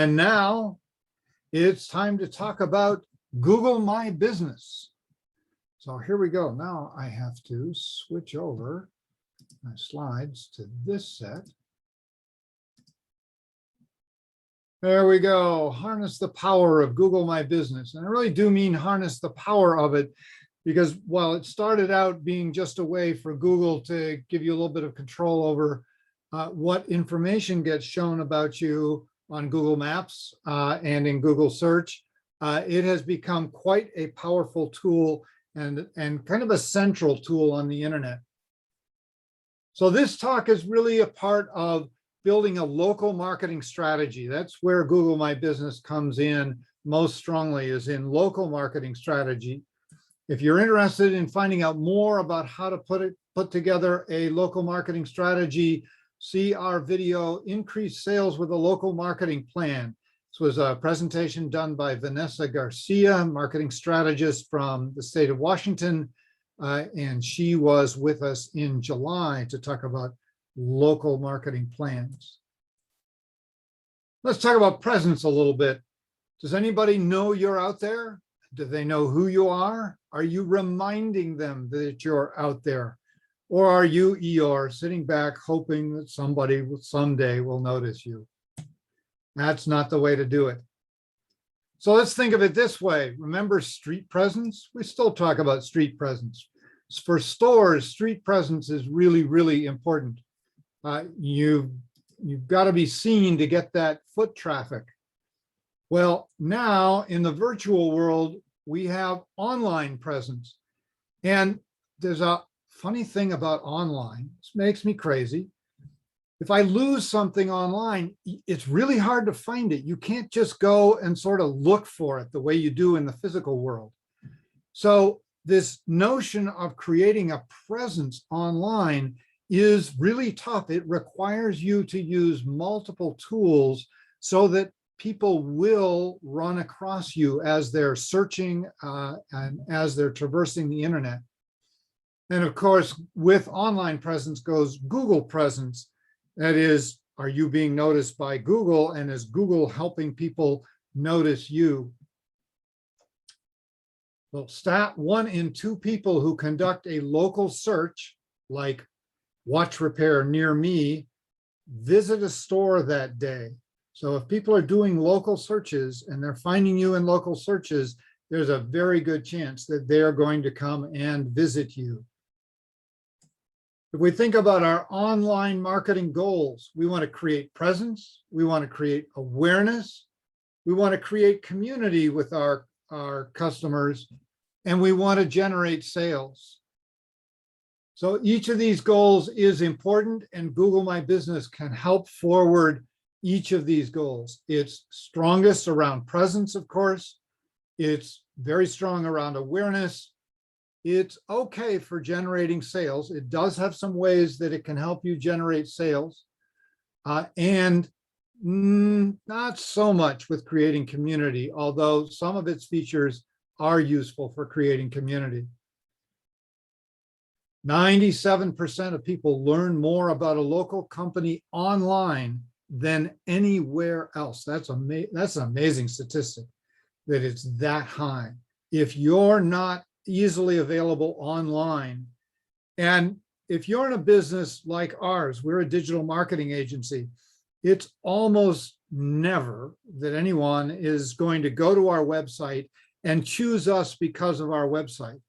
And now it's time to talk about Google My Business. So here we go. Now I have to switch over my slides to this set. There we go. Harness the power of Google My Business. And I really do mean harness the power of it, because while it started out being just a way for Google to give you a little bit of control over what information gets shown about you on Google Maps and in Google Search, it has become quite a powerful tool and kind of a central tool on the internet. So this talk is really a part of building a local marketing strategy. That's where Google My Business comes in most strongly, is in local marketing strategy. If you're interested in finding out more about how to put together a local marketing strategy, see our video, Increase Sales with a Local Marketing Plan. This was a presentation done by Vanessa Garcia, marketing strategist from the state of Washington, and she was with us in July to talk about local marketing plans. Let's talk about presence a little bit. Does anybody know you're out there? Do they know who you are? Are you reminding them that you're out there? Or are you Eeyore sitting back hoping that somebody someday will notice you? That's not the way to do it. So let's think of it this way. Remember street presence? We still talk about street presence. For stores, street presence is really, really important. You've got to be seen to get that foot traffic. Well, now in the virtual world, we have online presence. And there's a funny thing about online. This makes me crazy. If I lose something online, it's really hard to find it. You can't just go and sort of look for it the way you do in the physical world. So this notion of creating a presence online is really tough. It requires you to use multiple tools so that people will run across you as they're searching and as they're traversing the internet. And of course, with online presence goes Google presence. That is, are you being noticed by Google, and is Google helping people notice you? Well, stat 1 in 2 people who conduct a local search, like watch repair near me, visit a store that day. So if people are doing local searches and they're finding you in local searches, there's a very good chance that they're going to come and visit you. If we think about our online marketing goals, we want to create presence, we want to create awareness, we want to create community with our customers, and we want to generate sales. So each of these goals is important, and Google My Business can help forward each of these goals. It's strongest around presence, of course. It's very strong around awareness. It's okay for generating sales. It does have some ways that it can help you generate sales, and not so much with creating community, although some of its features are useful for creating community. 97% of people learn more about a local company online than anywhere else. That's an amazing statistic, that it's that high. If you're not easily available online, and if you're in a business like ours, we're a digital marketing agency, it's almost never that anyone is going to go to our website and choose us because of our website.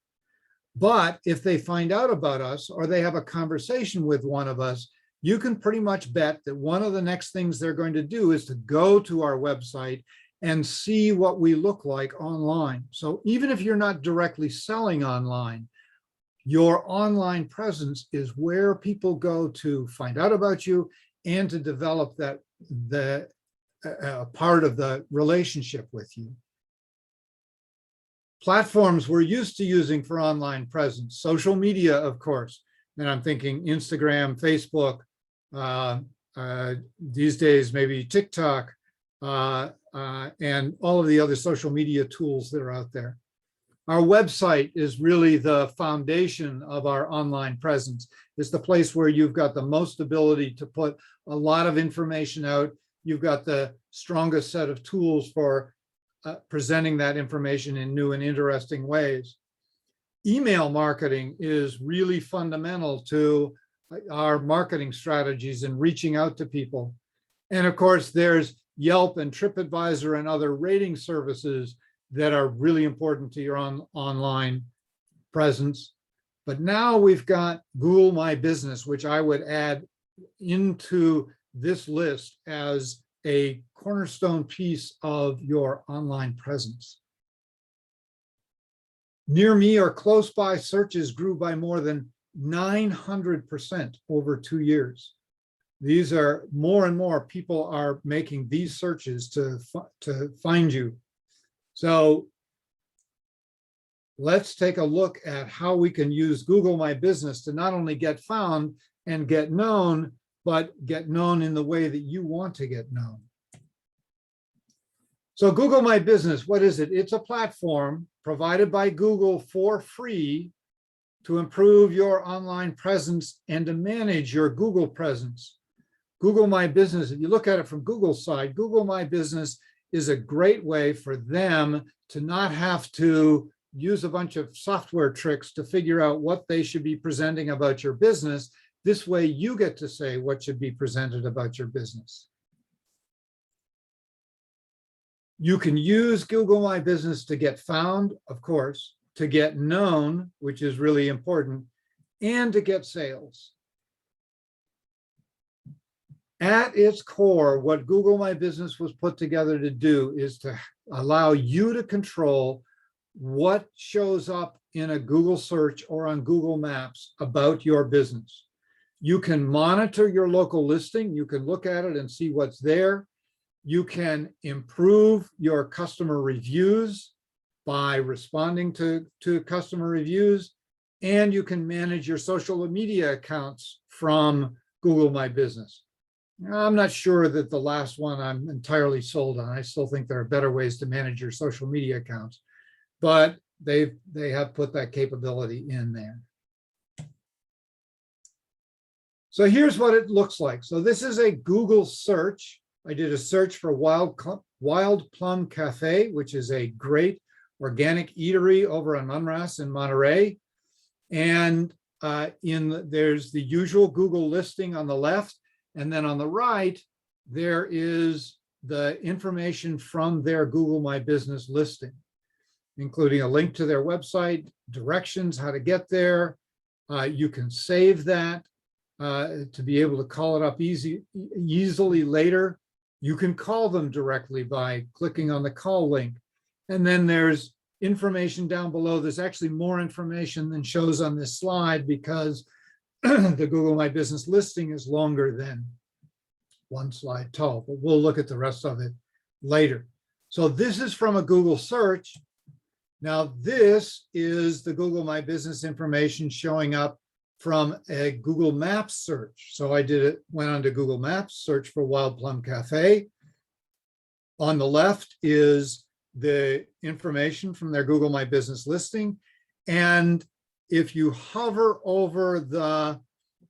But if they find out about us, or they have a conversation with one of us, you can pretty much bet that one of the next things they're going to do is to go to our website and see what we look like online. So even if you're not directly selling online, your online presence is where people go to find out about you and to develop the part of the relationship with you. Platforms we're used to using for online presence, social media, of course, and I'm thinking Instagram, Facebook, these days maybe TikTok, and all of the other social media tools that are out there. Our website is really the foundation of our online presence. It's the place where you've got the most ability to put a lot of information out you've got the strongest set of tools for presenting that information in new and interesting ways. Email marketing is really fundamental to our marketing strategies and reaching out to people. And of course, there's Yelp and TripAdvisor and other rating services that are really important to your online presence. But now we've got Google My Business, which I would add into this list as a cornerstone piece of your online presence. Near me or close by searches grew by more than 900% over 2 years. These are more and more people are making these searches to find you. So let's take a look at how we can use Google My Business to not only get found and get known, but get known in the way that you want to get known. So Google My Business, what is it? It's a platform provided by Google for free to improve your online presence and to manage your Google presence. Google My Business, if you look at it from Google's side, Google My Business is a great way for them to not have to use a bunch of software tricks to figure out what they should be presenting about your business. This way you get to say what should be presented about your business. You can use Google My Business to get found, of course, to get known, which is really important, and to get sales. At its core, what Google My Business was put together to do is to allow you to control what shows up in a Google search or on Google Maps about your business. You can monitor your local listing. You can look at it and see what's there. You can improve your customer reviews by responding to customer reviews, and you can manage your social media accounts from Google My Business. I'm not sure that the last one I'm entirely sold on. I still think there are better ways to manage your social media accounts, but they have put that capability in there. So here's what it looks like. So this is a Google search. I did a search for Wild Plum Cafe, which is a great organic eatery over on Munras in Monterey. And there's the usual Google listing on the left. And then on the right, there is the information from their Google My Business listing, including a link to their website, directions, how to get there. You can save that to be able to call it up easily later. You can call them directly by clicking on the call link. And then there's information down below. There's actually more information than shows on this slide because the Google My Business listing is longer than one slide tall, but we'll look at the rest of it later. So this is from a Google search. Now this is the Google My Business information showing up from a Google Maps search. So I went on to Google Maps, search for Wild Plum Cafe. On the left is the information from their Google My Business listing. And if you hover over the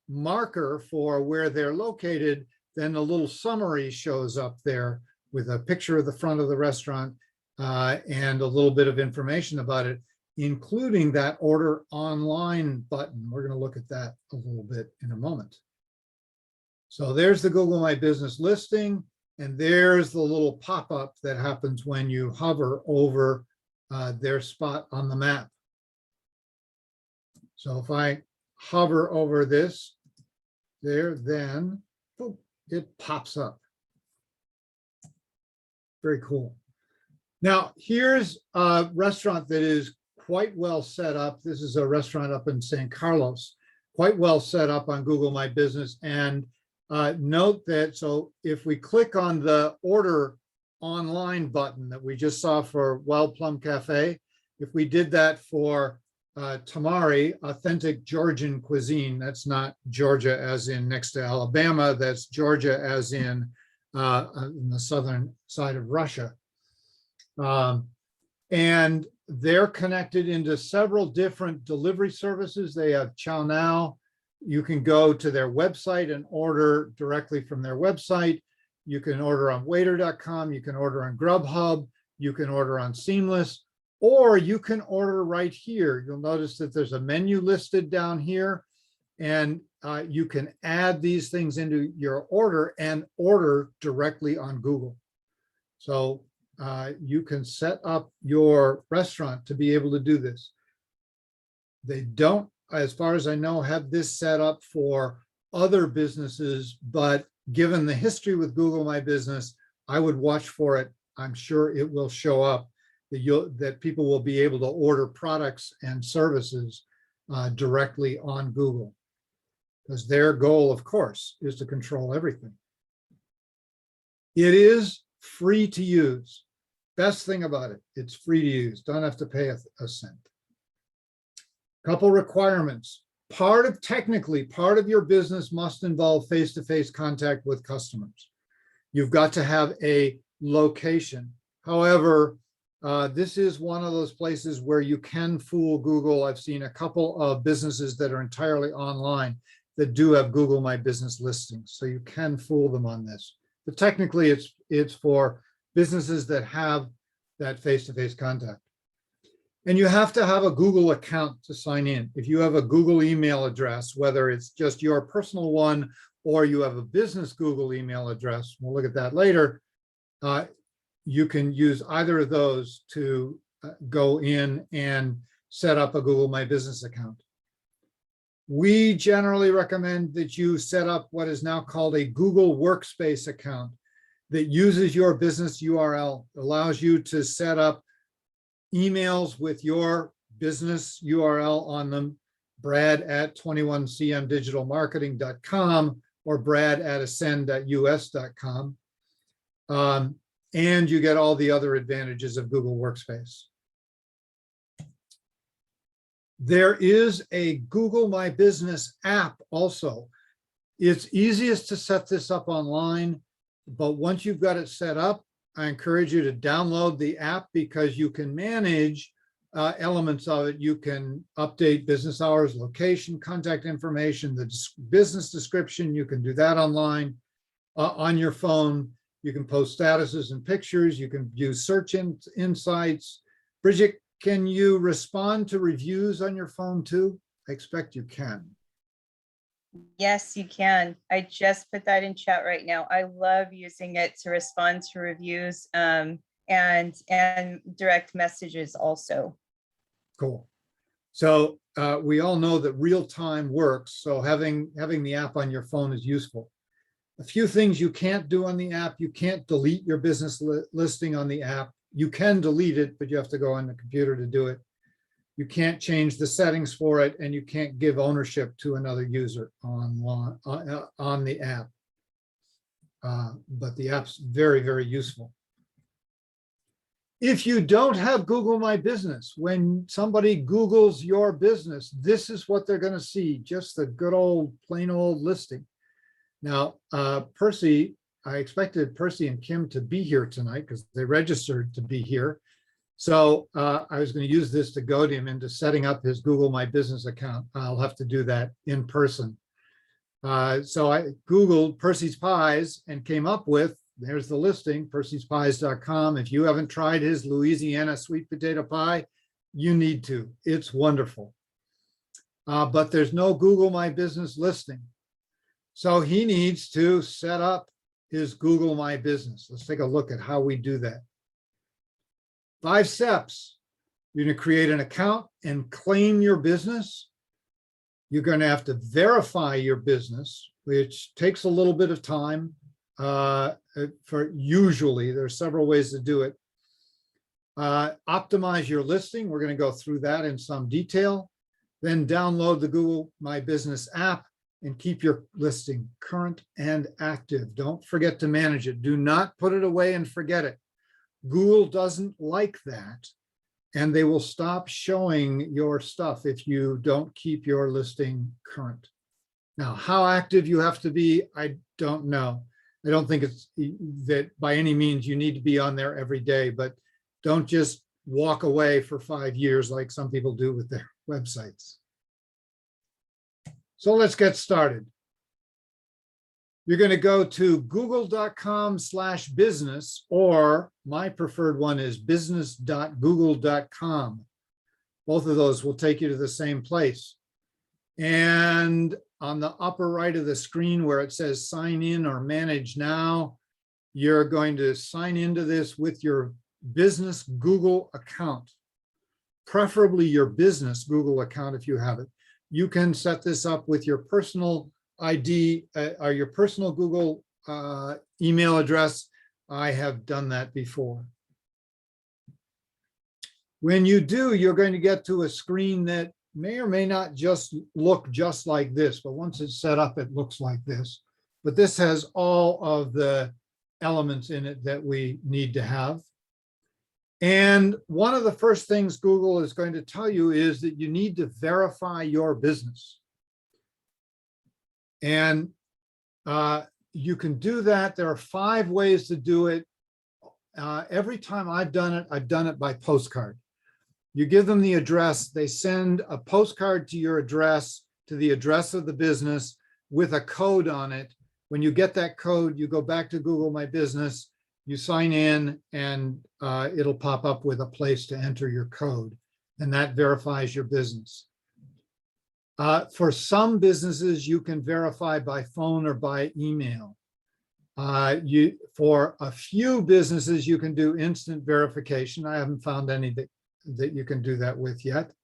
marker for where they're located, then a little summary shows up there with a picture of the front of the restaurant and a little bit of information about it, including that order online button. We're going to look at that a little bit in a moment. So there's the Google My Business listing, and there's the little pop-up that happens when you hover over their spot on the map. So if I hover over this there, then boom, it pops up. Very cool. Now, here's a restaurant that is quite well set up. This is a restaurant up in San Carlos, quite well set up on Google My Business. And note that, so if we click on the order online button that we just saw for Wild Plum Cafe, if we did that for tamari, authentic Georgian cuisine, that's not Georgia as in next to Alabama, that's Georgia as in the southern side of Russia. And they're connected into several different delivery services. They have Chow Now. You can go to their website and order directly from their website. You can order on waiter.com, you can order on Grubhub, you can order on Seamless, or you can order right here. You'll notice that there's a menu listed down here, and you can add these things into your order and order directly on Google. So you can set up your restaurant to be able to do this. They don't, as far as I know, have this set up for other businesses, but given the history with Google My Business, I would watch for it. I'm sure it will show up that people will be able to order products and services directly on Google, because their goal, of course, is to control everything. It is free to use. Best thing about it, it's free to use. Don't have to pay a cent. Couple requirements. Technically, part of your business must involve face-to-face contact with customers. You've got to have a location. However, this is one of those places where you can fool Google. I've seen a couple of businesses that are entirely online that do have Google My Business listings, so you can fool them on this. But technically, it's for businesses that have that face-to-face contact. And you have to have a Google account to sign in. If you have a Google email address, whether it's just your personal one or you have a business Google email address, we'll look at that later, you can use either of those to go in and set up a Google My Business account. We generally recommend that you set up what is now called a Google Workspace account that uses your business URL, allows you to set up emails with your business URL on them, brad@21cmdigitalmarketing.com or brad@ascend.us.com. And you get all the other advantages of Google Workspace. There is a Google My Business app also. It's easiest to set this up online, but once you've got it set up, I encourage you to download the app because you can manage elements of it. You can update business hours, location, contact information, the business description. You can do that online on your phone. You can post statuses and pictures. You can use search insights. Bridget, can you respond to reviews on your phone too? I expect you can. Yes, you can. I just put that in chat right now. I love using it to respond to reviews and direct messages also. Cool. So we all know that real time works. So having the app on your phone is useful. A few things you can't do on the app. You can't delete your business listing on the app. You can delete it, but you have to go on the computer to do it. You can't change the settings for it, and you can't give ownership to another user on the app. But the app's very, very useful. If you don't have Google My Business, when somebody Googles your business, this is what they're going to see, just the good old, plain old listing. Now, Percy, I expected Percy and Kim to be here tonight because they registered to be here. So I was going to use this to goad him into setting up his Google My Business account. I'll have to do that in person. So I Googled Percy's Pies and came up with, there's the listing, percyspies.com. If you haven't tried his Louisiana sweet potato pie, you need to. It's wonderful. But there's no Google My Business listing. So he needs to set up his Google My Business. Let's take a look at how we do that. 5 steps. You're going to create an account and claim your business. You're going to have to verify your business, which takes a little bit of time. Usually, there are several ways to do it. Optimize your listing. We're going to go through that in some detail. Then download the Google My Business app and keep your listing current and active. Don't forget to manage it. Do not put it away and forget it. Google doesn't like that, and they will stop showing your stuff if you don't keep your listing current. Now, how active you have to be, I don't know. I don't think it's that by any means you need to be on there every day, but don't just walk away for 5 years like some people do with their websites. So let's get started. You're going to go to google.com/business, or my preferred one is business.google.com. Both of those will take you to the same place. And on the upper right of the screen where it says sign in or manage now, you're going to sign into this with your business Google account, preferably your business Google account if you have it. You can set this up with your personal ID or your personal Google email address. I have done that before. When you do, you're going to get to a screen that may or may not just look just like this, but once it's set up, it looks like this. But this has all of the elements in it that we need to have. And one of the first things Google is going to tell you is that you need to verify your business. And you can do that. There are 5 ways to do it. Every time I've done it by postcard. You give them the address, they send a postcard to your address, to the address of the business with a code on it. When you get that code, you go back to Google My Business, you sign in, and it'll pop up with a place to enter your code, and that verifies your business. For some businesses, you can verify by phone or by email. For a few businesses, you can do instant verification. I haven't found any that you can do that with yet.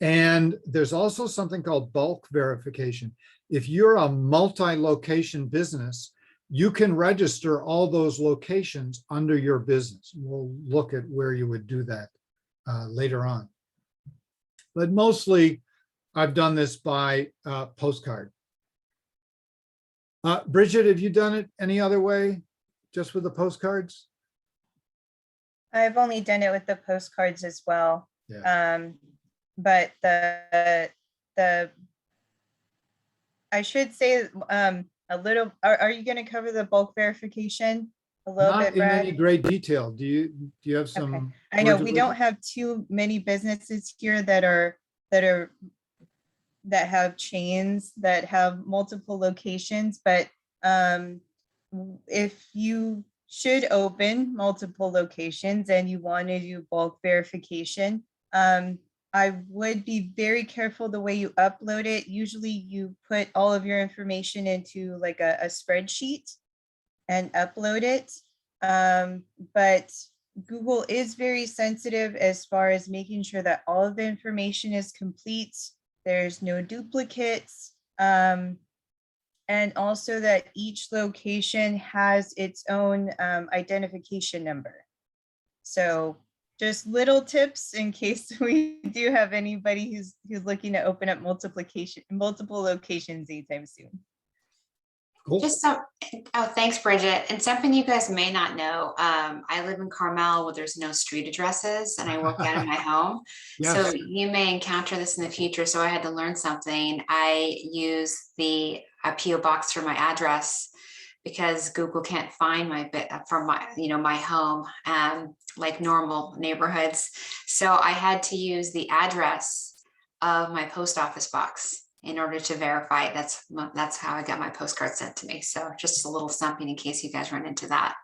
And there's also something called bulk verification. If you're a multi-location business, you can register all those locations under your business. We'll look at where you would do that later on. But mostly, I've done this by postcard. Bridget, have you done it any other way, just with the postcards? I've only done it with the postcards as well. Yeah. But I should say a little, are you going to cover the bulk verification a little Not bit, in Brad? any great detail. Do you have some? Okay. I know words of we wisdom? don't have too many businesses here that have chains that have multiple locations, but if you should open multiple locations and you want to do bulk verification, I would be very careful the way you upload it. Usually you put all of your information into like a spreadsheet and upload it. But Google is very sensitive as far as making sure that all of the information is complete. There's no duplicates. And also that each location has its own identification number. So just little tips in case we do have anybody who's looking to open up multiple locations anytime soon. Cool. Thanks, Bridget. And something you guys may not know, I live in Carmel where there's no street addresses and I work out of my home. Yes. So you may encounter this in the future. So I had to learn something. I use a PO box for my address because Google can't find my my home, like normal neighborhoods. So I had to use the address of my post office box in order to verify it. That's how I got my postcard sent to me. So just a little something in case you guys run into that.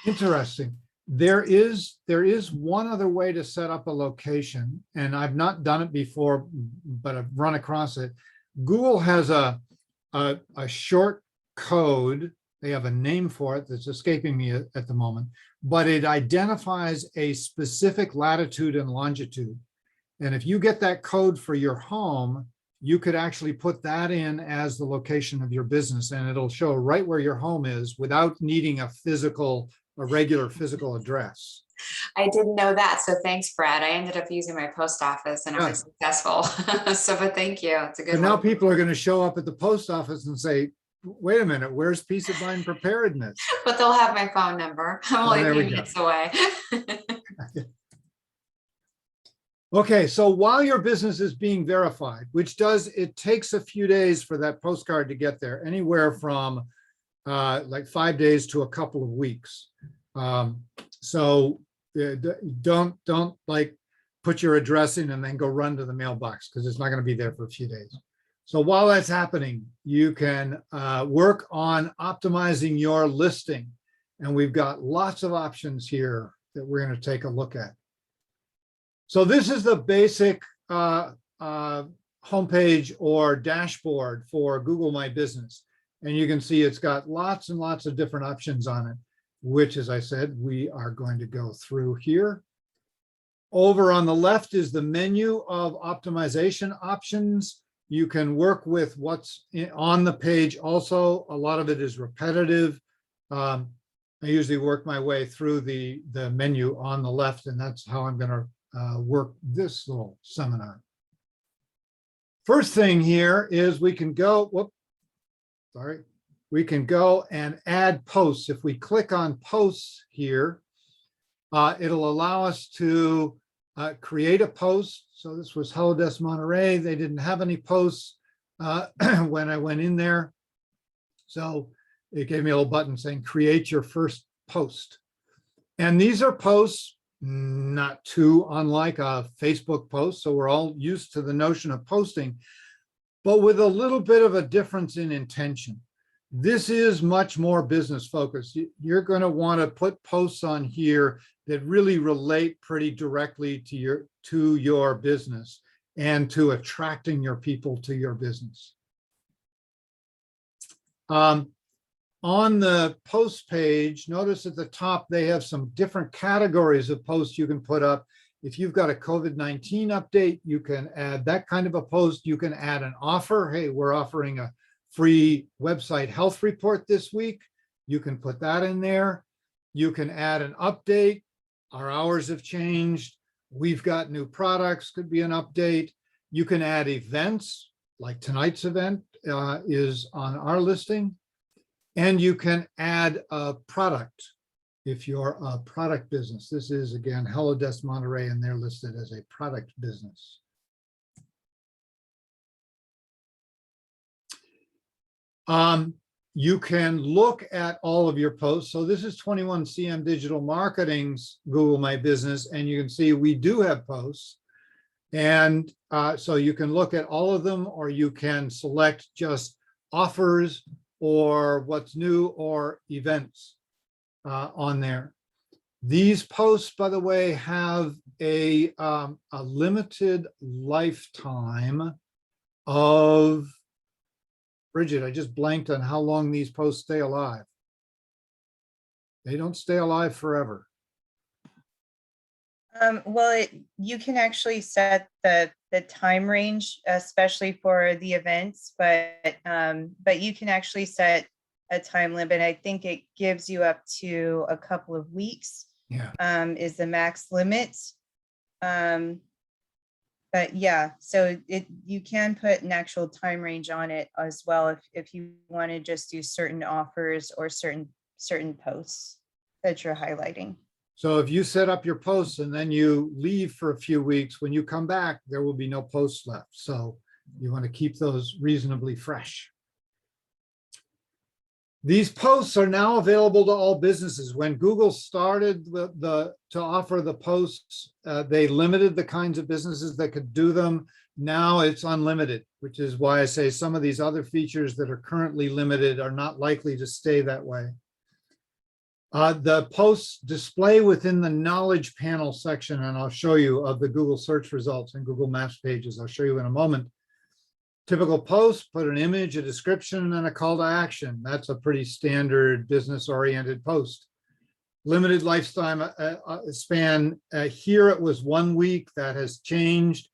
Interesting. There is one other way to set up a location, and I've not done it before, but I've run across it. Google has a short code. They have a name for it that's escaping me at the moment, but it identifies a specific latitude and longitude. And if you get that code for your home, you could actually put that in as the location of your business, and it'll show right where your home is without needing a regular physical address. I didn't know that. So thanks, Brad. I ended up using my post office and I was successful. But thank you. It's a good And one. now people are going to show up at the post office and say, wait a minute, where's peace of mind preparedness? But they'll have my phone number. I'm only a few minutes away. Okay, so while your business is being verified, it takes a few days for that postcard to get there, anywhere from like 5 days to a couple of weeks. So don't like put your address in and then go run to the mailbox because it's not going to be there for a few days. So while that's happening, you can work on optimizing your listing. And we've got lots of options here that we're going to take a look at. So this is the basic homepage or dashboard for Google My Business. And you can see it's got lots and lots of different options on it, which, as I said, we are going to go through here. Over on the left is the menu of optimization options. You can work with what's on the page also. A lot of it is repetitive. I usually work my way through the menu on the left, and that's how I'm going to work this little seminar. First thing here is we can go, we can go and add posts. If we click on posts here, it'll allow us to create a post. So this was Hello Desk Monterey. They didn't have any posts when I went in there. So it gave me a little button saying create your first post. And these are posts not too unlike a Facebook post. So we're all used to the notion of posting, but with a little bit of a difference in intention. This is much more business focused. You're going to want to put posts on here that really relate pretty directly to your business and to attracting your people to your business. On the post page, notice at the top, they have some different categories of posts you can put up. If you've got a COVID-19 update, you can add that kind of a post. You can add an offer. Hey, we're offering a free website health report this week. You can put that in there. You can add an update. Our hours have changed. We've got new products, could be an update. You can add events, like tonight's event is on our listing. And you can add a product if you're a product business. This is, again, Hello Desk Monterey, and they're listed as a product business. You can look at all of your posts. So this is 21CM Digital Marketing's Google My Business, and you can see we do have posts. And so you can look at all of them, or you can select just offers or what's new or events on there. These posts, by the way, have a limited lifetime of, Bridget, I just blanked on how long these posts stay alive. They don't stay alive forever. Well, you can actually set the time range, especially for the events, but you can actually set a time limit. I think it gives you up to a couple of weeks. Yeah. Is the max limit. But yeah, so you can put an actual time range on it as well if you want to just do certain offers or certain posts that you're highlighting. So if you set up your posts and then you leave for a few weeks, when you come back, there will be no posts left. So you want to keep those reasonably fresh. These posts are now available to all businesses. When Google started to offer the posts, they limited the kinds of businesses that could do them. Now it's unlimited, which is why I say some of these other features that are currently limited are not likely to stay that way. The posts display within the knowledge panel section, and I'll show you, of the Google search results and Google Maps pages. I'll show you in a moment. Typical post, put an image, a description, and a call to action. That's a pretty standard business-oriented post. Limited lifetime span. Here it was 1 week. That has changed.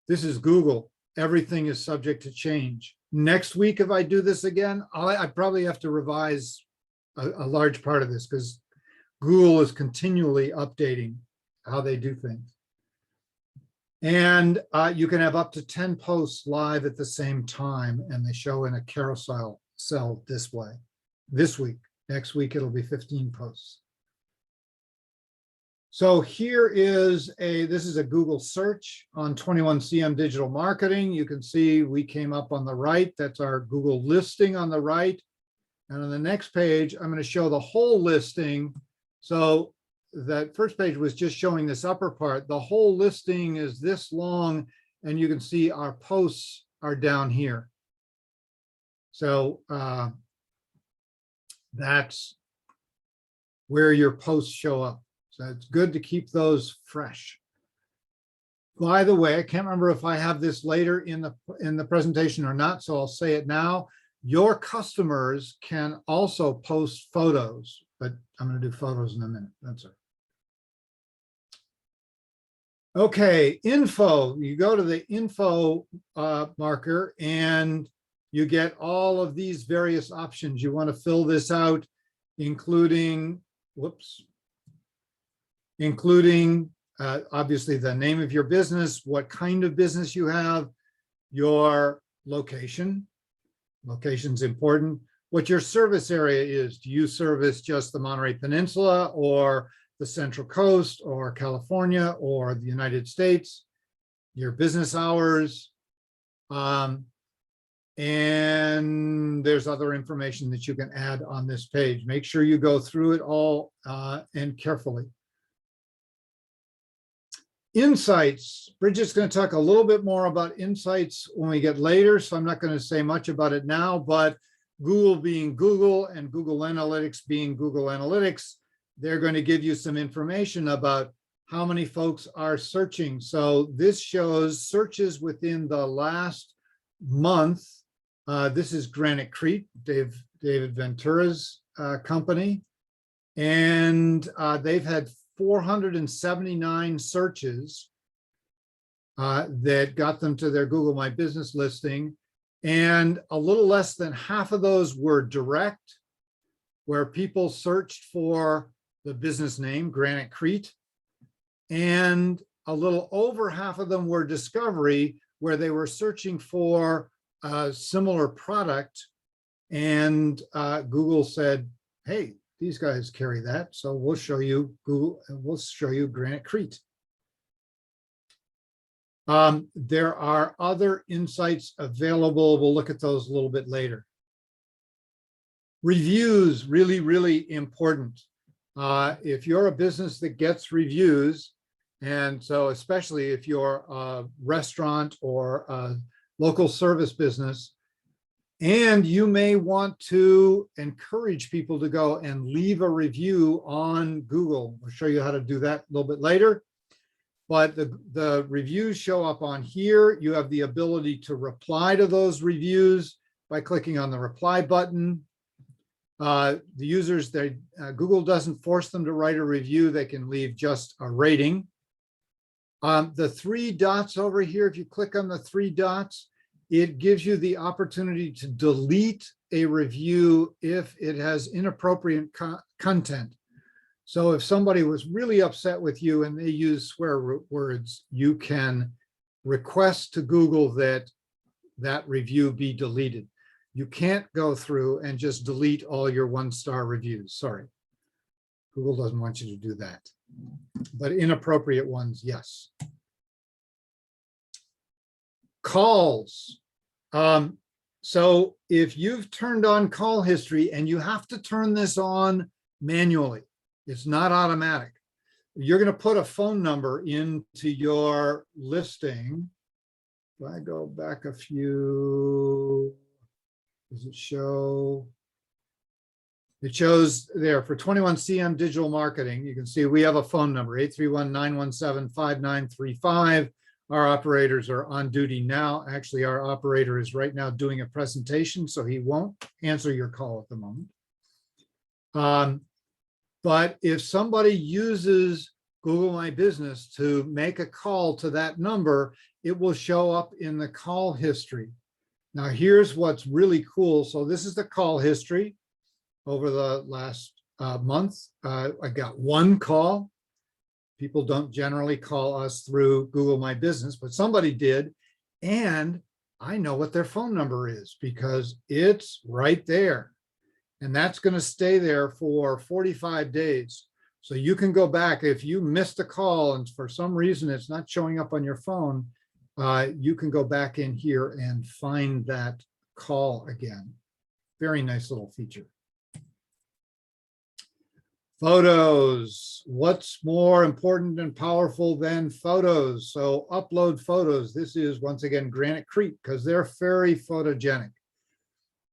This is Google. Everything is subject to change. Next week, if I do this again, I probably have to revise a large part of this because Google is continually updating how they do things. And you can have up to 10 posts live at the same time, and they show in a carousel cell display. This week, next week, it'll be 15 posts. So here is this is a Google search on 21CM Digital Marketing. You can see we came up on the right. That's our Google listing on the right. And on the next page, I'm going to show the whole listing. So that first page was just showing this upper part. The whole listing is this long, and you can see our posts are down here. So that's where your posts show up. So it's good to keep those fresh. By the way, I can't remember if I have this later in the presentation or not, so I'll say it now. Your customers can also post photos, but I'm going to do photos in a minute. That's it. Okay, info. You go to the info marker and you get all of these various options. You want to fill this out, including, obviously the name of your business, what kind of business you have, your location. Location's important. What your service area is. Do you service just the Monterey Peninsula or the Central Coast or California or the United States? Your business hours. And there's other information that you can add on this page. Make sure you go through it all and carefully. Insights. Bridget's going to talk a little bit more about insights when we get later, so I'm not going to say much about it now, but Google being Google and Google Analytics being Google Analytics, they're going to give you some information about how many folks are searching. So this shows searches within the last month. This is Granite Creek, David Ventura's company, and they've had 479 searches that got them to their Google My Business listing. And a little less than half of those were direct, where people searched for the business name, Granite Creek. And a little over half of them were discovery, where they were searching for a similar product. And Google said, hey, these guys carry that, so we'll show you Google, and we'll show you Granite Creek. There are other insights available. We'll look at those a little bit later. Reviews, really, really important. If you're a business that gets reviews, and so especially if you're a restaurant or a local service business, and you may want to encourage people to go and leave a review on Google. I'll show you how to do that a little bit later. But the reviews show up on here. You have the ability to reply to those reviews by clicking on the reply button. The users, Google doesn't force them to write a review. They can leave just a rating. The three dots over here, if you click on the three dots, it gives you the opportunity to delete a review if it has inappropriate content. So if somebody was really upset with you and they use swear words, you can request to Google that that review be deleted. You can't go through and just delete all your one-star reviews. Sorry. Google doesn't want you to do that. But inappropriate ones, yes. Calls. So if you've turned on call history, and you have to turn this on manually, it's not automatic. You're going to put a phone number into your listing. If I go back a few, does it show? It shows there for 21CM digital marketing. You can see we have a phone number, 831-917-5935. Our operators are on duty now. Actually, our operator is right now doing a presentation, so he won't answer your call at the moment. But if somebody uses Google My Business to make a call to that number, it will show up in the call history. Now, here's what's really cool. So this is the call history over the last month. I got one call. People don't generally call us through Google My Business, but somebody did. And I know what their phone number is because it's right there. And that's going to stay there for 45 days. So you can go back if you missed a call and for some reason it's not showing up on your phone, you can go back in here and find that call again. Very nice little feature. Photos. What's more important and powerful than photos? So upload photos. This is once again Granite Creek because they're very photogenic.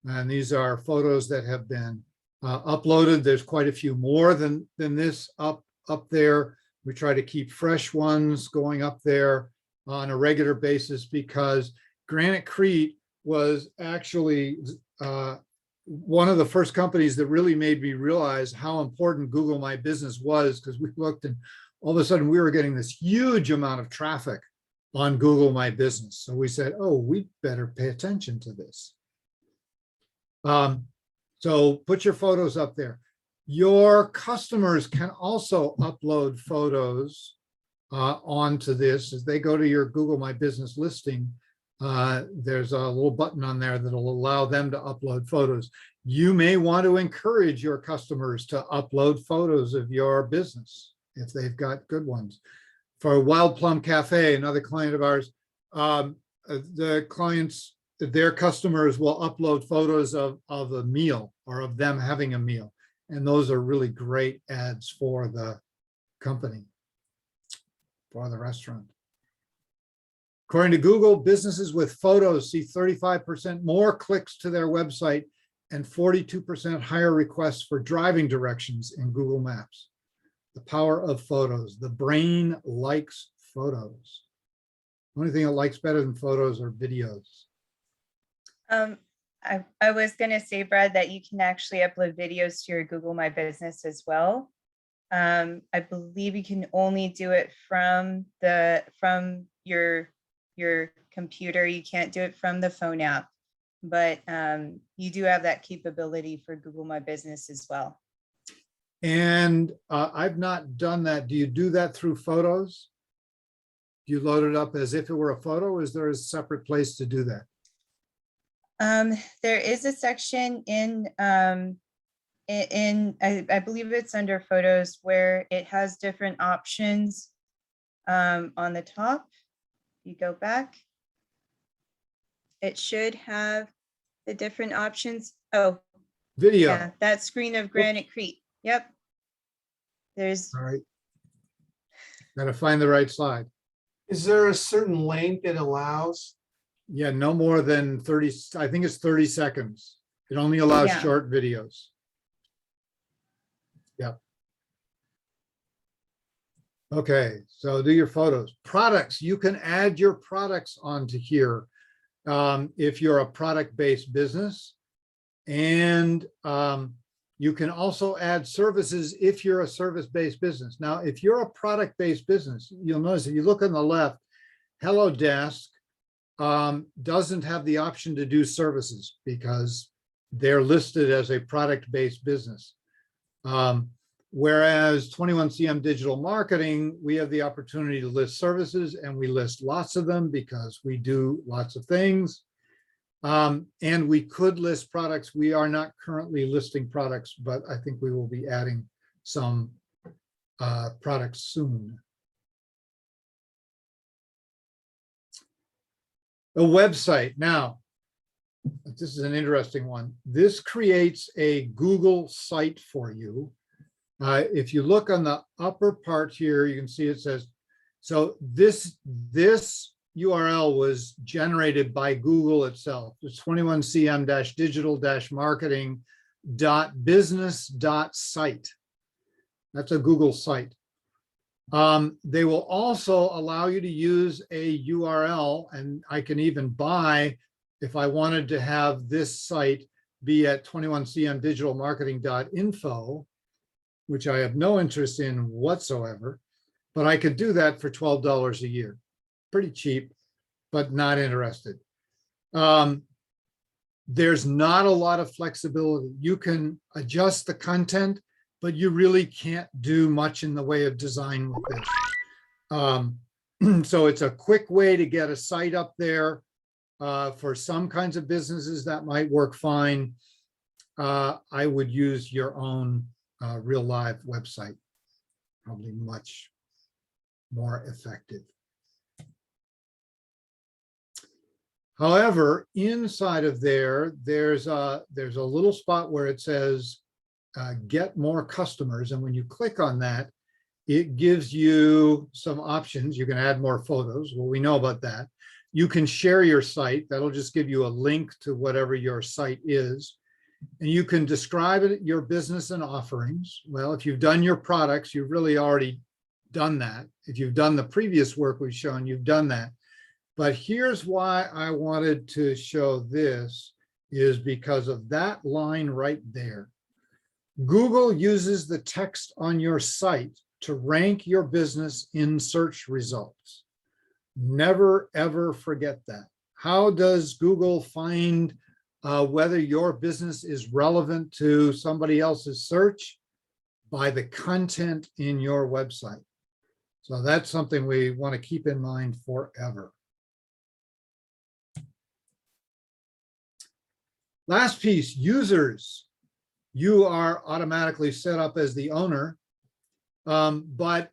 And these are photos that have been uploaded. There's quite a few more than this up there. We try to keep fresh ones going up there on a regular basis because Granite Creek was actually one of the first companies that really made me realize how important Google My Business was, because we looked and all of a sudden we were getting this huge amount of traffic on Google My Business. So we said, oh, we better pay attention to this. So put your photos up there. Your customers can also upload photos onto this as they go to your Google My Business listing. There's a little button on there that'll allow them to upload photos. You may want to encourage your customers to upload photos of your business if they've got good ones. For Wild Plum Cafe, another client of ours, the clients, their customers will upload photos of a meal or of them having a meal. And those are really great ads for the company, for the restaurant. According to Google, businesses with photos see 35% more clicks to their website and 42% higher requests for driving directions in Google Maps. The power of photos. The brain likes photos. The only thing it likes better than photos are videos. I was going to say, Brad, that you can actually upload videos to your Google My Business as well. I believe you can only do it from your computer. You can't do it from the phone app, but you do have that capability for Google My Business as well. And I've not done that. Do you do that through Photos? Do you load it up as if it were a photo, or is there a separate place to do that? There is a section in I believe it's under Photos where it has different options on the top. You go back, it should have the different options. Oh, Video. yeah, that screen of Granite Creek. Yep. There's. All right. Got to find the right slide. Is there a certain length it allows? Yeah, no more than 30, I think it's 30 seconds. It only allows Yeah. short videos. Yep. Okay, so do your photos. Products, you can add your products onto here if you're a product-based business. And you can also add services if you're a service-based business. Now, if you're a product-based business, you'll notice if you look on the left, Hello Desk doesn't have the option to do services because they're listed as a product-based business. Whereas 21CM Digital Marketing, we have the opportunity to list services, and we list lots of them because we do lots of things. And we could list products. We are not currently listing products, but I think we will be adding some products soon. A website. Now, this is an interesting one. This creates a Google site for you. If you look on the upper part here, you can see it says, so this URL was generated by Google itself. It's 21cm-digital-marketing.business.site. That's a Google site. They will also allow you to use a URL, and I can even buy, if I wanted to have this site be at 21cmdigitalmarketing.info, which I have no interest in whatsoever, but I could do that for $12 a year. Pretty cheap, but not interested. There's not a lot of flexibility. You can adjust the content, but you really can't do much in the way of design with this. So it's a quick way to get a site up there. For some kinds of businesses that might work fine. I would use your own real live website, probably much more effective. However, inside of there, there's a little spot where it says get more customers. And when you click on that, it gives you some options. You can add more photos. Well, we know about that. You can share your site. That'll just give you a link to whatever your site is. And you can describe it, your business and offerings. Well, if you've done your products, you've really already done that. If you've done the previous work we've shown, you've done that. But here's why I wanted to show this, is because of that line right there. Google uses the text on your site to rank your business in search results. Never, ever forget that. How does Google find whether your business is relevant to somebody else's search? By the content in your website. So that's something we want to keep in mind forever. Last piece, users. You are automatically set up as the owner, but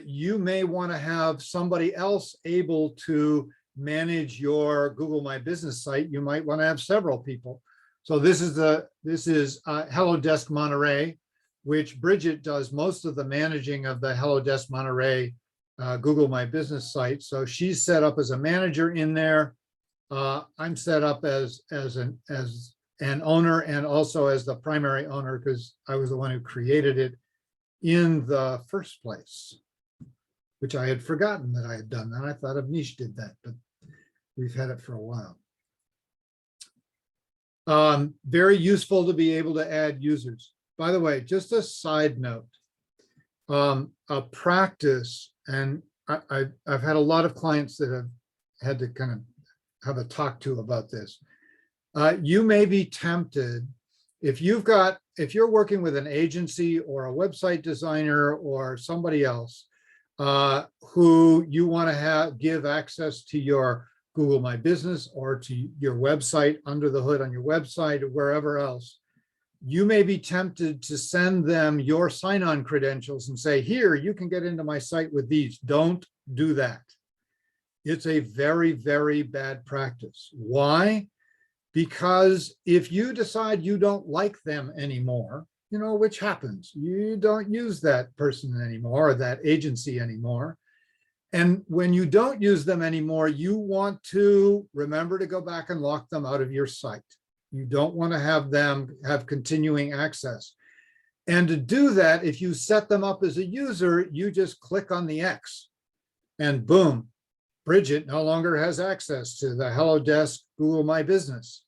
you may want to have somebody else able to manage your Google My Business site. You might want to have several people. So this is Hello Desk Monterey, which Bridget does most of the managing of the Hello Desk Monterey Google My Business site. So she's set up as a manager in there. I'm set up as an owner and also as the primary owner, because I was the one who created it in the first place, which I had forgotten that I had done that. I thought Avnish did that, but we've had it for a while. Very useful to be able to add users. By the way, just a side note, a practice, and I've had a lot of clients that have had to kind of have a talk to about this. You may be tempted, if you're working with an agency or a website designer or somebody else who you want to give access to your Google My Business or to your website, under the hood on your website or wherever else, you may be tempted to send them your sign-on credentials and say, here, you can get into my site with these. Don't do that. It's a very, very bad practice. Why? Because if you decide you don't like them anymore, which happens, you don't use that person anymore, or that agency anymore. And when you don't use them anymore, you want to remember to go back and lock them out of your site. You don't want to have them have continuing access. And to do that, if you set them up as a user, you just click on the X and boom, Bridget no longer has access to the Hello Desk Google My Business.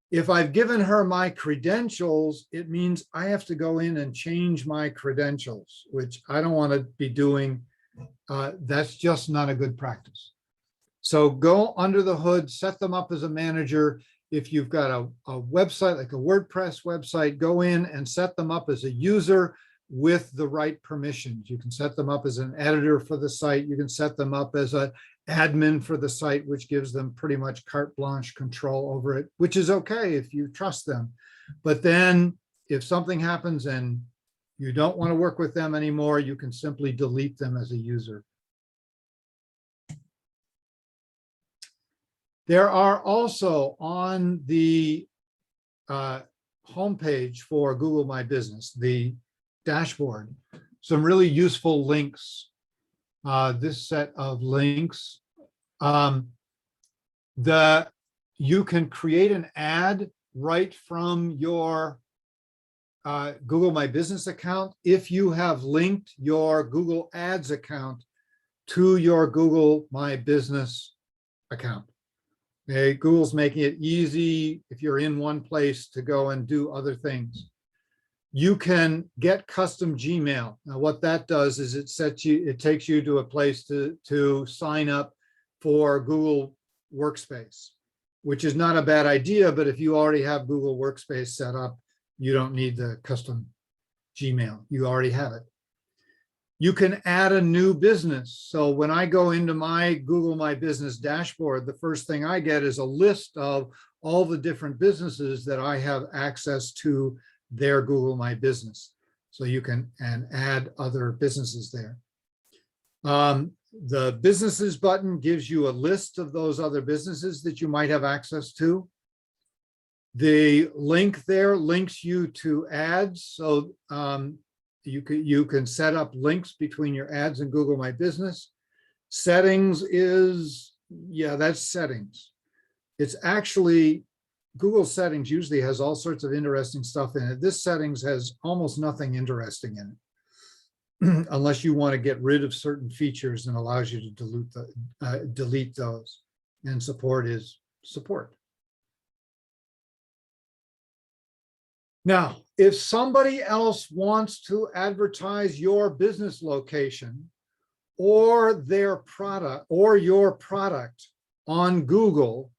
If I've given her my credentials, it means I have to go in and change my credentials, which I don't want to be doing. That's just not a good practice. So go under the hood, set them up as a manager. If you've got a website, like a WordPress website, go in and set them up as a user with the right permissions. You can set them up as an editor for the site. You can set them up as an admin for the site, which gives them pretty much carte blanche control over it, which is okay if you trust them. But then if something happens and you don't want to work with them anymore, you can simply delete them as a user. There are also on the homepage for Google My Business, the dashboard, some really useful links. This set of links, you can create an ad right from your Google My Business account if you have linked your Google Ads account to your Google My Business account. Okay, Google's making it easy if you're in one place to go and do other things. You can get custom Gmail. Now, what that does is it takes you to a place to sign up for Google Workspace, which is not a bad idea, but if you already have Google Workspace set up, you don't need the custom Gmail. You already have it. You can add a new business. So when I go into my Google My Business dashboard, the first thing I get is a list of all the different businesses that I have access to their Google My Business. So you can add other businesses there. The businesses button gives you a list of those other businesses that you might have access to. The link there links you to ads. So you can set up links between your ads and Google My Business. Settings is, yeah, that's settings. It's actually, Google settings usually has all sorts of interesting stuff in it. This settings has almost nothing interesting in it, unless you want to get rid of certain features and allows you to delete those. And support is support. Now, if somebody else wants to advertise your business location or their product or your product on Google,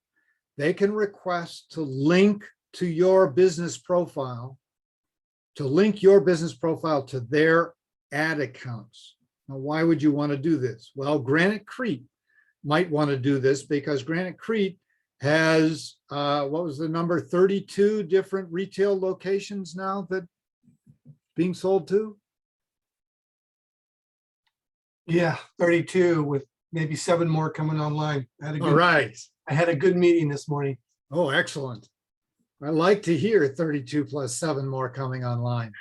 they can request to link to your business profile, to link your business profile to their ad accounts. Now, why would you want to do this? Well, Granite Crete might want to do this because Granite Crete has, what was the number, 32 different retail locations now that being sold to? Yeah, 32 with maybe 7 more coming online. All right. I had a good meeting this morning. Oh, excellent. I like to hear 32 plus 7 more coming online.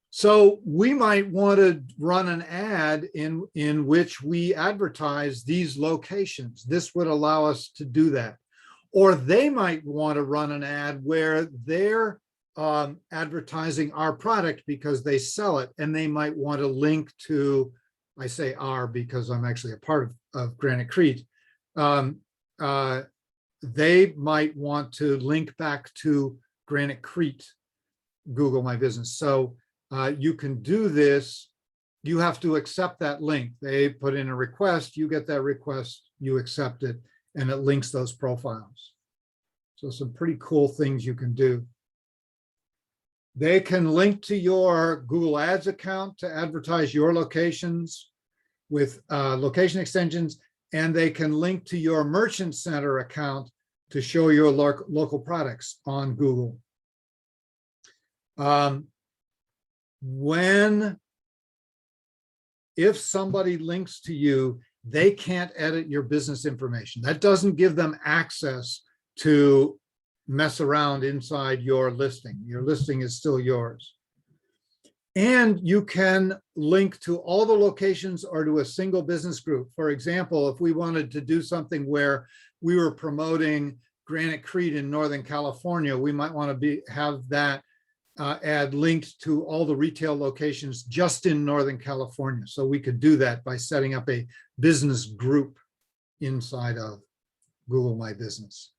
So we might want to run an ad in which we advertise these locations. This would allow us to do that. Or they might want to run an ad where they're advertising our product because they sell it, and they might want to link to, I say our because I'm actually a part of Granite Crete. They might want to link back to Granite Crete, Google My Business. So you can do this. You have to accept that link. They put in a request, you get that request, you accept it, and it links those profiles. So some pretty cool things you can do. They can link to your Google Ads account to advertise your locations with location extensions, and they can link to your Merchant Center account to show your local products on Google. If somebody links to you, they can't edit your business information. That doesn't give them access to mess around inside your listing. Your listing is still yours. And you can link to all the locations or to a single business group. For example, if we wanted to do something where we were promoting Granite Crete in Northern California, we might want to have that ad linked to all the retail locations just in Northern California. So we could do that by setting up a business group inside of Google My Business.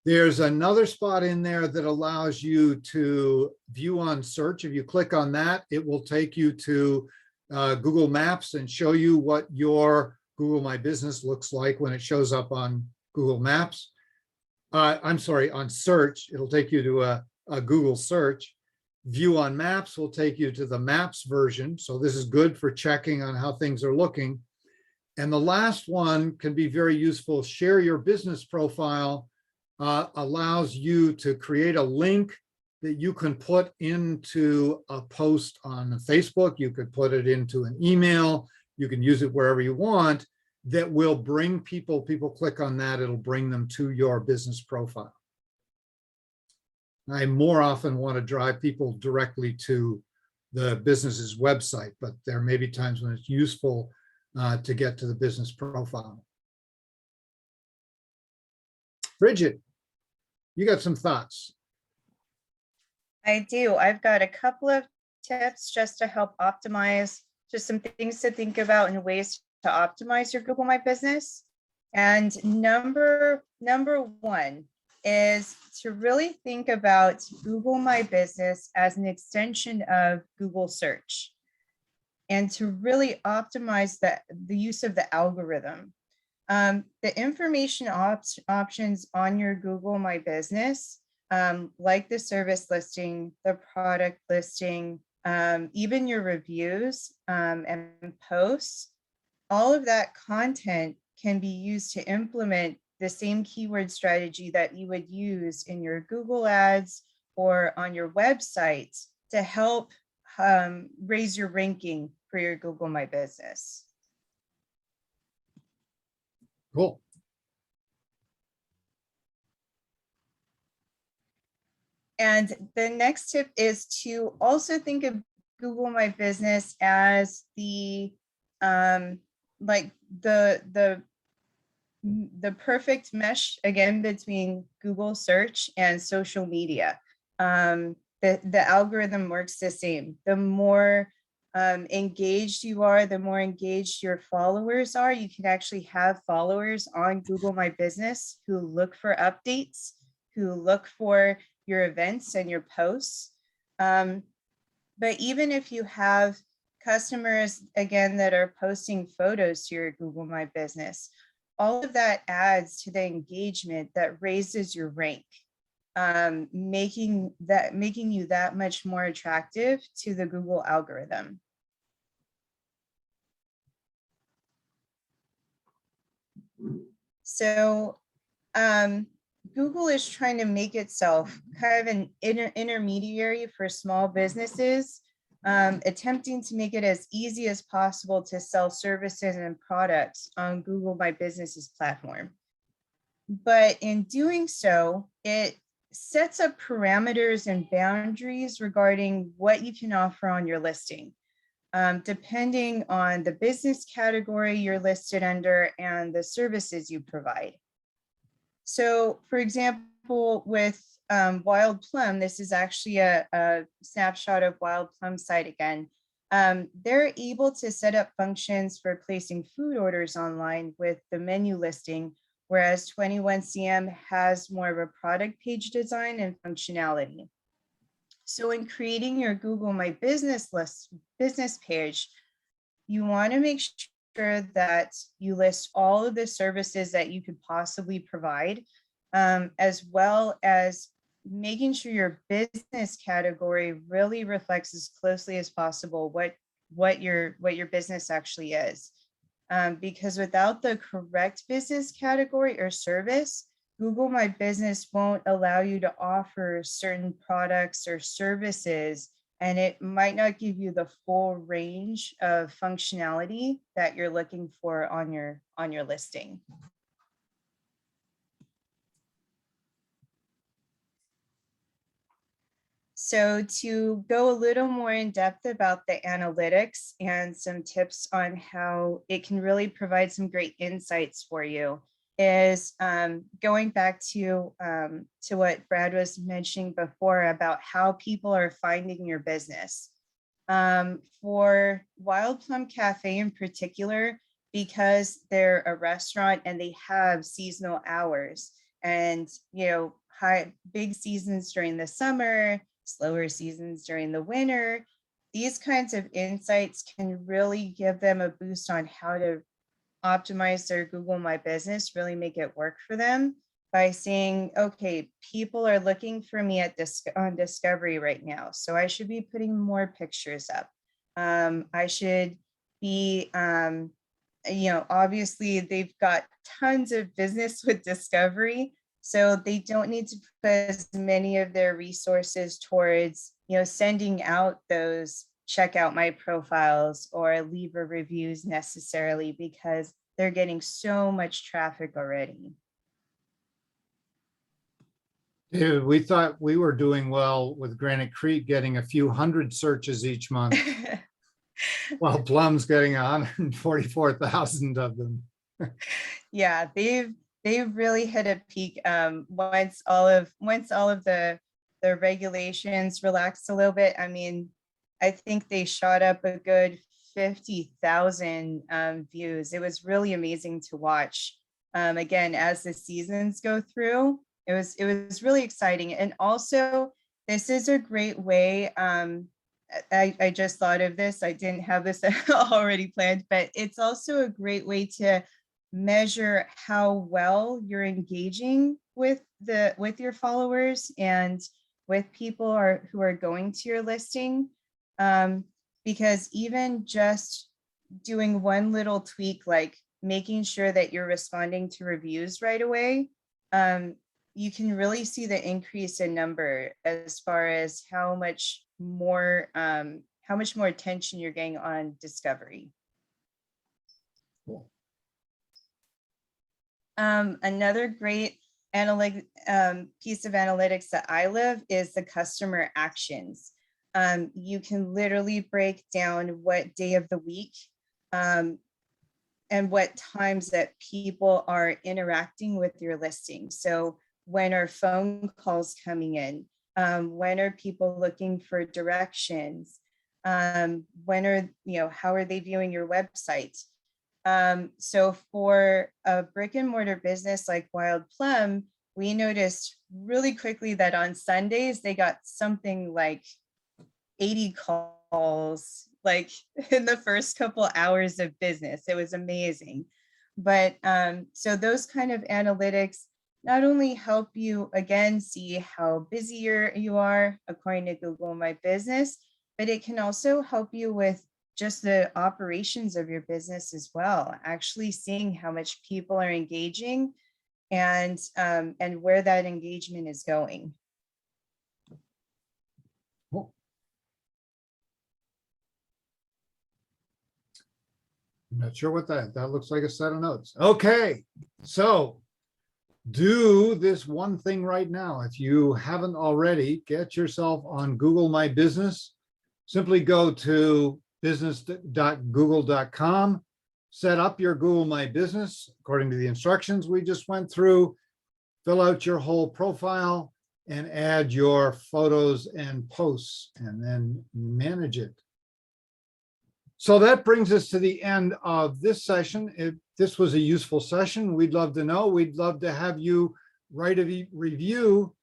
There's another spot in there that allows you to view on search. If you click on that, it will take you to Google Maps and show you what your Google My Business looks like when it shows up on Google Maps. I'm sorry, on search. It'll take you to a Google search. View on Maps will take you to the Maps version. So this is good for checking on how things are looking. And the last one can be very useful. Share your business profile allows you to create a link that you can put into a post on Facebook. You could put it into an email. You can use it wherever you want. That will bring people click on that, it'll bring them to your business profile. I more often want to drive people directly to the business's website, but there may be times when it's useful to get to the business profile. Bridget, you got some thoughts? I do. I've got a couple of tips just to help optimize, just some things to think about and ways to optimize your Google My Business. And number one is to really think about Google My Business as an extension of Google search, and to really optimize the use of the algorithm. The information options on your Google My Business, like the service listing, the product listing, even your reviews and posts, all of that content can be used to implement the same keyword strategy that you would use in your Google ads or on your website to help raise your ranking for your Google My Business. Cool. And the next tip is to also think of Google My Business as the like the perfect mesh again between Google search and social media. The algorithm works the same. The more engaged you are, the more engaged your followers are. You can actually have followers on Google My Business who look for updates, who look for your events and your posts. But even if you have customers, again, that are posting photos to your Google My Business, all of that adds to the engagement that raises your rank, making you that much more attractive to the Google algorithm. So Google is trying to make itself kind of an intermediary for small businesses, attempting to make it as easy as possible to sell services and products on Google My Business's platform. But in doing so, it sets up parameters and boundaries regarding what you can offer on your listing, depending on the business category you're listed under and the services you provide. So for example, with Wild Plum, this is actually a snapshot of Wild Plum's site again. They're able to set up functions for placing food orders online with the menu listing, whereas 21CM has more of a product page design and functionality. So in creating your Google My Business business page, you want to make sure that you list all of the services that you could possibly provide, as well as making sure your business category really reflects as closely as possible what your business actually is. Because without the correct business category or service, Google My Business won't allow you to offer certain products or services, and it might not give you the full range of functionality that you're looking for on your listing. So to go a little more in depth about the analytics and some tips on how it can really provide some great insights for you is going back to what Brad was mentioning before about how people are finding your business. For Wild Plum Cafe in particular, because they're a restaurant and they have seasonal hours and, you know, big seasons during the summer, slower seasons during the winter, these kinds of insights can really give them a boost on how to optimize their Google My Business, really make it work for them by saying, okay, people are looking for me on Discovery right now, so I should be putting more pictures up. I should be, you know, obviously they've got tons of business with Discovery, so they don't need to put as many of their resources towards, you know, sending out those check out my profiles or leave a reviews necessarily, because they're getting so much traffic already. Dude, we thought we were doing well with Granite Creek getting a few hundred searches each month. Well, Plum's getting 144,000 of them. Yeah, they've really hit a peak once all of the regulations relaxed a little bit. I mean, I think they shot up a good 50,000 views. It was really amazing to watch. Again, as the seasons go through, it was really exciting. And also, this is a great way. I just thought of this. I didn't have this already planned, but it's also a great way to measure how well you're engaging with your followers and with people who are going to your listing. Because even just doing one little tweak, like making sure that you're responding to reviews right away, you can really see the increase in number as far as how much more attention you're getting on Discovery. Cool. Another great piece of analytics that I love is the customer actions. You can literally break down what day of the week and what times that people are interacting with your listing. So when are phone calls coming in? When are people looking for directions? When are, how are they viewing your website? So for a brick and mortar business like Wild Plum, we noticed really quickly that on Sundays, they got something like 80 calls, like in the first couple hours of business. It was amazing. But so those kind of analytics not only help you again see how busy you are according to Google My Business, but it can also help you with just the operations of your business as well, actually seeing how much people are engaging and where that engagement is going. Cool. I'm not sure what that looks like a set of notes. Okay, so do this one thing right now. If you haven't already, get yourself on Google My Business. Simply go to business.google.com, set up your Google My Business according to the instructions we just went through, fill out your whole profile and add your photos and posts and then manage it. So that brings us to the end of this session. If this was a useful session, we'd love to know. We'd love to have you write a review